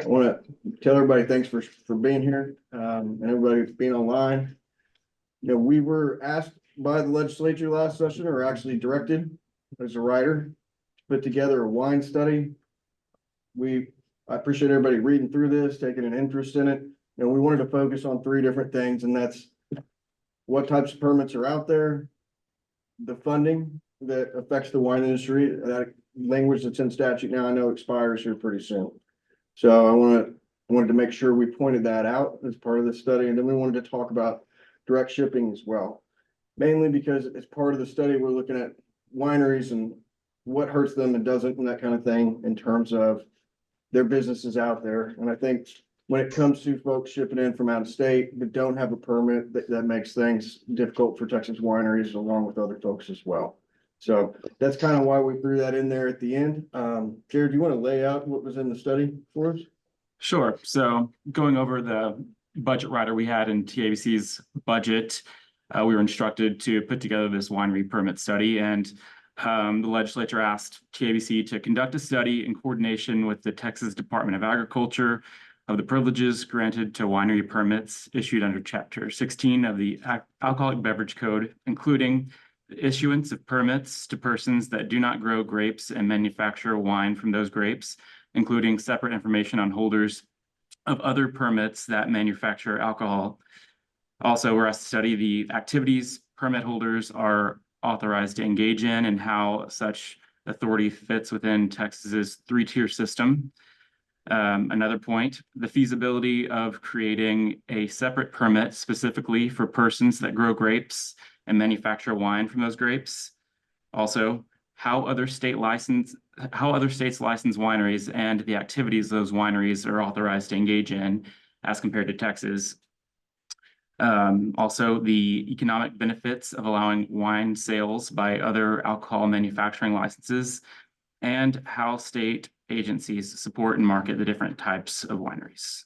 I want to tell everybody thanks for being here, and everybody being online. You know, we were asked by the legislature last session, or actually directed as a writer, to put together a wine study. I appreciate everybody reading through this, taking an interest in it. You know, we wanted to focus on three different things, and that's what types of permits are out there, the funding that affects the wine industry, that language that's in statute now, I know expires here pretty soon. So I wanted to make sure we pointed that out as part of the study. And then we wanted to talk about direct shipping as well. Mainly because as part of the study, we're looking at wineries and what hurts them and doesn't and that kind of thing in terms of their businesses out there. And I think when it comes to folks shipping in from out of state that don't have a permit, that makes things difficult for Texas wineries along with other folks as well. So that's kind of why we threw that in there at the end. Jared, do you want to lay out what was in the study for us? Sure. So going over the budget rider we had in TABC's budget, we were instructed to put together this winery permit study, and the legislature asked TABC to conduct a study in coordination with the Texas Department of Agriculture of the privileges granted to winery permits issued under Chapter 16 of the Alcoholic Beverage Code, including the issuance of permits to persons that do not grow grapes and manufacture wine from those grapes, including separate information on holders of other permits that manufacture alcohol. Also, we're asked to study the activities permit holders are authorized to engage in and how such authority fits within Texas's three-tier system. Another point, the feasibility of creating a separate permit specifically for persons that grow grapes and manufacture wine from those grapes. Also, how other states license wineries and the activities those wineries are authorized to engage in as compared to Texas. Also, the economic benefits of allowing wine sales by other alcohol manufacturing licenses, and how state agencies support and market the different types of wineries.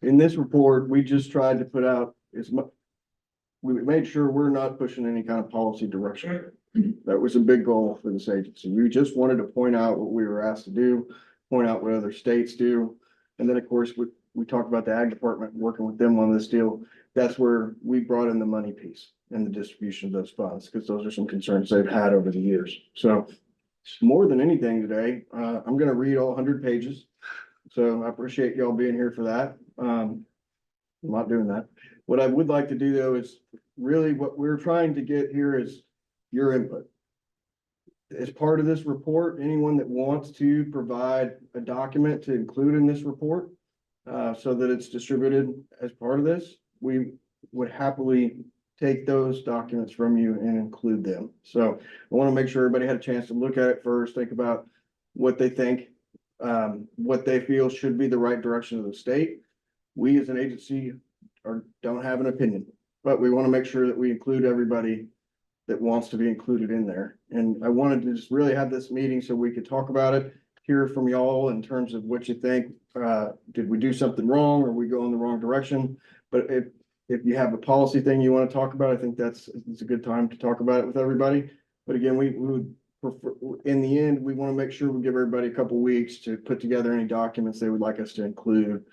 In this report, we just tried to put out as much, we made sure we're not pushing any kind of policy direction. That was a big goal for this agency. We just wanted to point out what we were asked to do, point out what other states do. And then of course, we talked about the ag department working with them on this deal. That's where we brought in the money piece and the distribution of those funds, because those are some concerns they've had over the years. So more than anything today, I'm going to read all 100 pages. So I appreciate y'all being here for that. I'm not doing that. What I would like to do though is really what we're trying to get here is your input. As part of this report, anyone that wants to provide a document to include in this report so that it's distributed as part of this, we would happily take those documents from you and include them. So I want to make sure everybody had a chance to look at it first, think about what they think, what they feel should be the right direction of the state. We as an agency don't have an opinion, but we want to make sure that we include everybody that wants to be included in there. And I wanted to just really have this meeting so we could talk about it, hear from y'all in terms of what you think. Did we do something wrong? Or we go in the wrong direction? But if you have a policy thing you want to talk about, I think it's a good time to talk about it with everybody. But again, we would prefer, in the end, we want to make sure we give everybody a couple weeks to put together any documents they would like us to include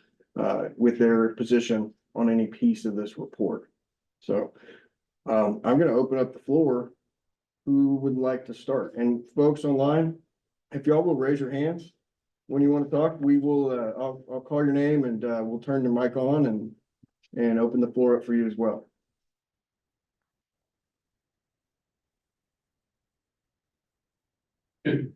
with their position on any piece of this report. So I'm going to open up the floor. Who would like to start? And folks online, if y'all will raise your hands when you want to talk, we will. I'll call your name and we'll turn your mic on and open the floor up for you as well. You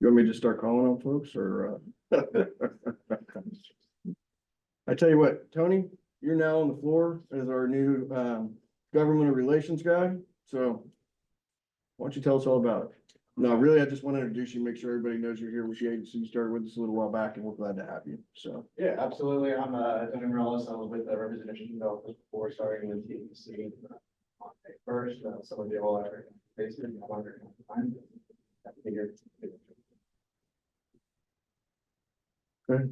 want me to just start calling on folks or? I tell you what, Tony, you're now on the floor as our new government relations guy. So why don't you tell us all about it? No, really, I just want to introduce you, make sure everybody knows you're here with the agency. You started with us a little while back and we're glad to have you. So. Yeah, absolutely. I'm Tony Morales. I was with the representation developers before starting with TABC on May 1st. Some of you all are basically wondering time. Okay.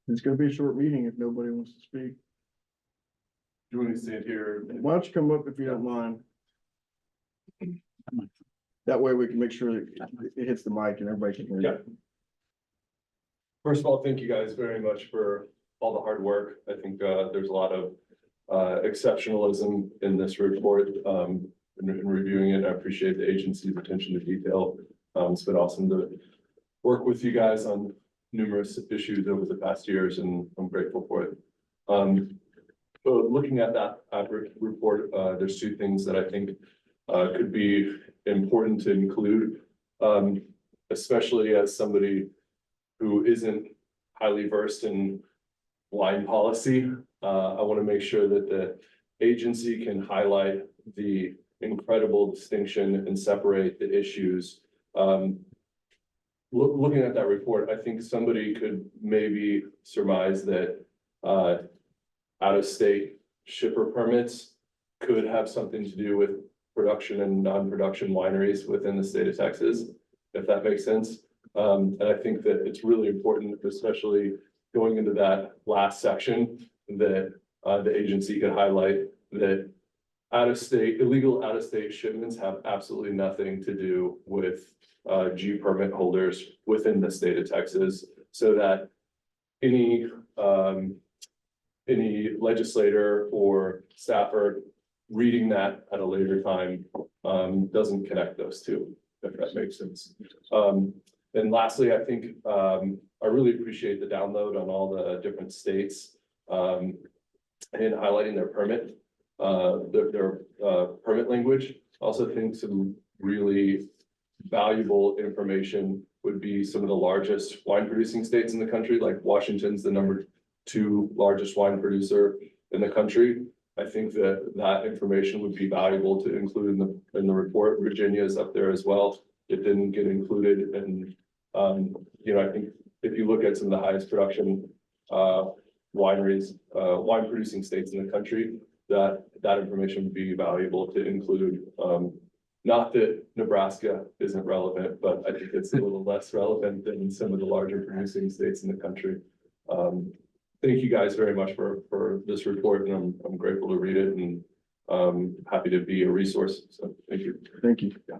It's going to be a short meeting if nobody wants to speak. Do you want to stand here? Why don't you come up if you don't mind? That way we can make sure that it hits the mic and everybody can hear Yeah. you. First of all, thank you guys very much for all the hard work. I think there's a lot of exceptionalism in this report. In reviewing it, I appreciate the agency's attention to detail. It's been awesome to work with you guys on numerous issues over the past years, and I'm grateful for it. So looking at that report, there's two things that I think could be important to include, especially as somebody who isn't highly versed in wine policy. I want to make sure that the agency can highlight the incredible distinction and separate the issues. Looking at that report, I think somebody could maybe surmise that out-of-state shipper permits could have something to do with production and non-production wineries within the state of Texas, if that makes sense. And I think that it's really important, especially going into that last section, that the agency could highlight that illegal out-of-state shipments have absolutely nothing to do with G permit holders within the state of Texas, so that any legislator or staffer reading that at a later time doesn't connect those two, if that makes sense. And lastly, I think I really appreciate the download on all the different states and highlighting their permit, their permit language. Also think some really valuable information would be some of the largest wine producing states in the country, like Washington's the #2 largest wine producer in the country. I think that information would be valuable to include in the report. Virginia is up there as well. It didn't get included, and I think if you look at some of the highest production wineries, wine producing states in the country, that information would be valuable to include. Not that Nebraska isn't relevant, but I think it's a little less relevant than some of the larger producing states in the country. Thank you guys very much for this report, and I'm grateful to read it, and happy to be a resource. So thank you. Thank you. Yeah.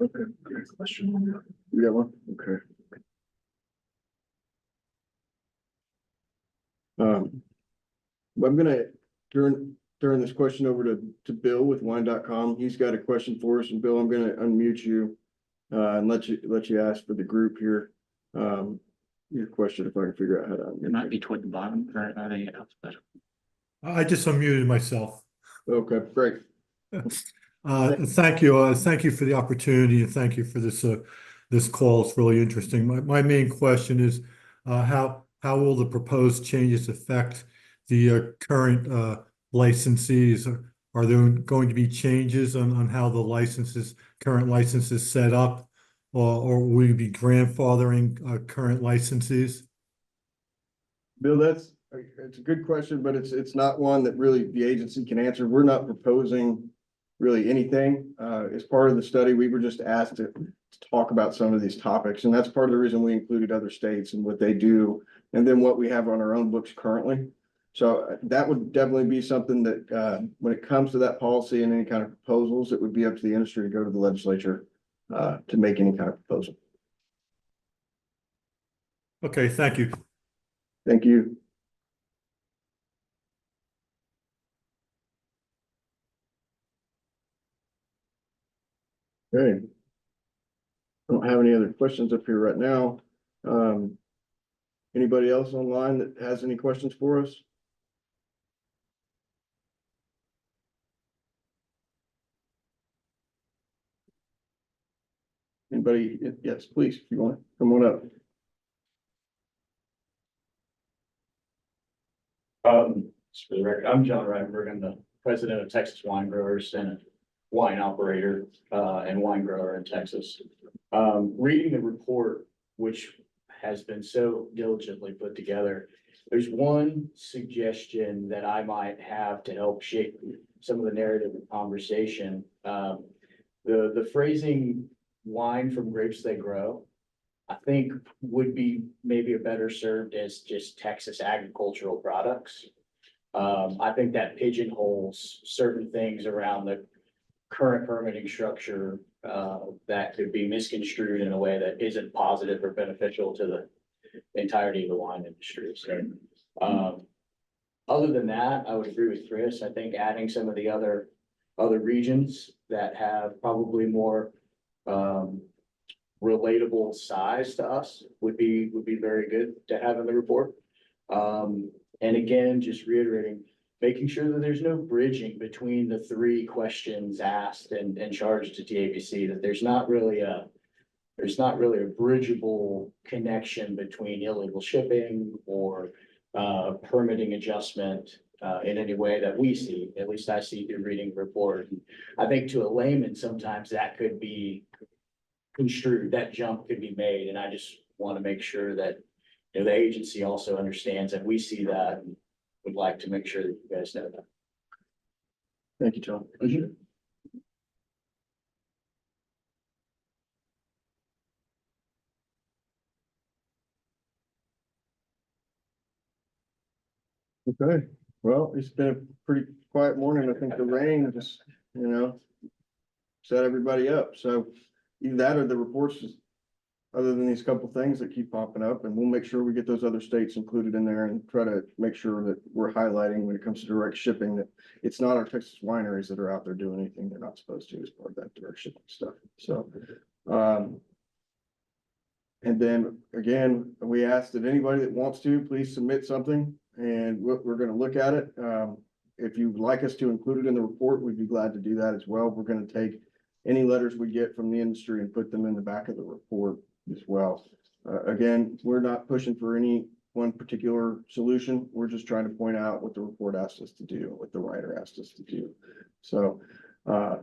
Okay. Question. You got one? Okay. I'm gonna turn this question over to Bill with wine.com. He's got a question for us, and Bill, I'm gonna unmute you and let you ask for the group here. Your question, if I can figure out how to. It might be toward the bottom, or are they alphabetical? I just unmuted myself. Okay, great. Thank you. Thank you for the opportunity, and thank you for this call. It's really interesting. My main question is how will the proposed changes affect the current licensees? Are there going to be changes on how the current licenses set up, or will you be grandfathering current licensees? Bill, it's a good question, but it's not one that really the agency can answer. We're not proposing really anything. As part of the study, we were just asked to talk about some of these topics, and that's part of the reason we included other states and what they do, and then what we have on our own books currently. So that would definitely be something that when it comes to that policy and any kind of proposals, it would be up to the industry to go to the legislature to make any kind of proposal. Okay, thank you. Thank you. Okay. I don't have any other questions up here right now. Anybody else online that has any questions for us? Anybody? Yes, please, if you want, come on up. Just for the record, I'm John Reitenberg. I'm the president of Texas Wine Growers and a wine operator and wine grower in Texas. Reading the report, which has been so diligently put together, there's one suggestion that I might have to help shape some of the narrative and conversation. The phrasing "wine from grapes they grow" I think would be maybe a better served as just Texas agricultural products. I think that pigeonholes certain things around the current permitting structure, that could be misconstrued in a way that isn't positive or beneficial to the entirety of the wine industry. So, other than that, I would agree with Chris. I think adding some of the other regions that have probably more, relatable size to us would be very good to have in the report. And again, just reiterating, making sure that there's no bridging between the three questions asked and charged to TABC, that there's not really a bridgeable connection between illegal shipping or permitting adjustment in any way that we see, at least I see through reading the report. I think to a layman, sometimes that could be construed, that jump could be made, and I just want to make sure that, you know, the agency also understands that we see that and would like to make sure that you guys know that. Thank you, John. Appreciate it. Okay, well, it's been a pretty quiet morning. I think the rain just, set everybody up. So either that or the reports, other than these couple things that keep popping up, and we'll make sure we get those other states included in there and try to make sure that we're highlighting when it comes to direct shipping, that it's not our Texas wineries that are out there doing anything they're not supposed to as part of that direct shipping stuff. So, and then again, we asked that anybody that wants to, please submit something, and we're going to look at it. If you'd like us to include it in the report, we'd be glad to do that as well. We're going to take any letters we get from the industry and put them in the back of the report as well. Again, we're not pushing for any one particular solution. We're just trying to point out what the report asked us to do, what the writer asked us to do. So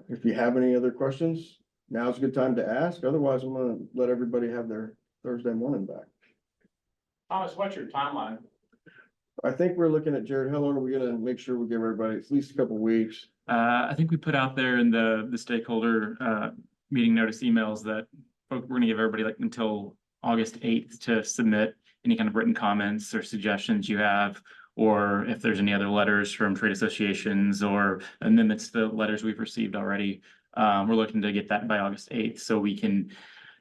if you have any other questions, now's a good time to ask. Otherwise, I'm going to let everybody have their Thursday morning back. Thomas, what's your timeline? I think we're looking at Jared. How long are we going to make sure we give everybody at least a couple of weeks? I think we put out there in the stakeholder meeting notice emails that we're going to give everybody like until August 8th to submit any kind of written comments or suggestions you have, or if there's any other letters from trade associations or amendments to the letters we've received already. We're looking to get that by August 8th so we can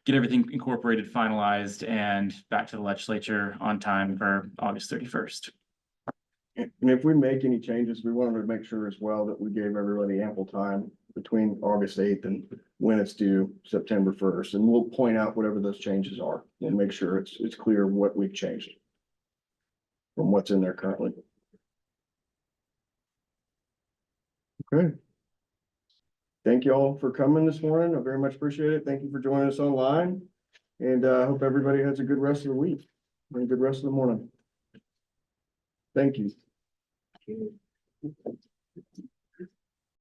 get everything incorporated, finalized, and back to the legislature on time for August 31st. And if we make any changes, we wanted to make sure as well that we gave everybody ample time between August 8th and when it's due September 1st. And we'll point out whatever those changes are and make sure it's clear what we've changed from what's in there currently. Okay. Thank you all for coming this morning. I very much appreciate it. Thank you for joining us online. And I hope everybody has a good rest of the week and a good rest of the morning. Thank you.